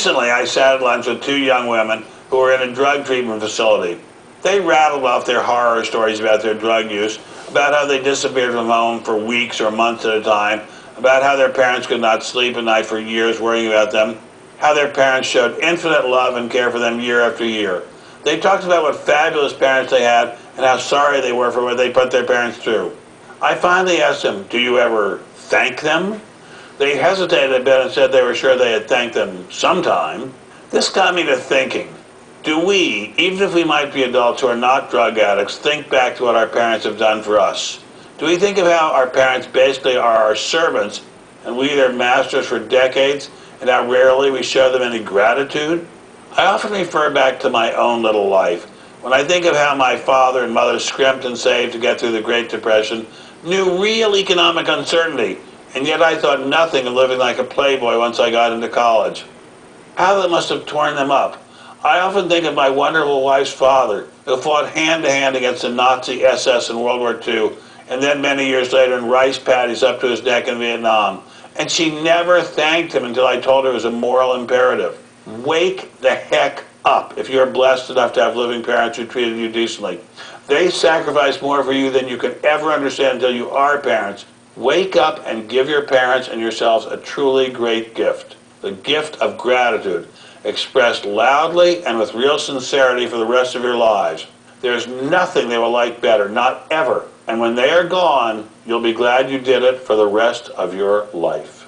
Recently, I sat at lunch with two young women who were in a drug treatment facility. They rattled off their horror stories about their drug use, about how they disappeared from home for weeks or months at a time, about how their parents could not sleep at night for years worrying about them, how their parents showed infinite love and care for them year after year. They talked about what fabulous parents they had and how sorry they were for what they put their parents through. I finally asked them, "Do you ever thank them?" They hesitated a bit and said they were sure they had thanked them sometime. This got me to thinking. Do we, even if we might be adults who are not drug addicts, think back to what our parents have done for us? Do we think of how our parents basically are our servants and we their masters for decades, and how rarely we show them any gratitude? I often refer back to my own little life. When I think of how my father and mother scrimped and saved to get through the Great Depression, knew real economic uncertainty, and yet I thought nothing of living like a playboy once I got into college. How that must have torn them up. I often think of my wonderful wife's father, who fought hand-to-hand against the Nazi SS in World War II, and then many years later in rice paddies up to his neck in Vietnam. And she never thanked him until I told her it was a moral imperative. Wake the heck up if you're blessed enough to have living parents who treated you decently. They sacrifice more for you than you can ever understand until you are parents. Wake up and give your parents and yourselves a truly great gift. The gift of gratitude, expressed loudly and with real sincerity for the rest of your lives. There's nothing they will like better, not ever. And when they are gone, you'll be glad you did it for the rest of your life.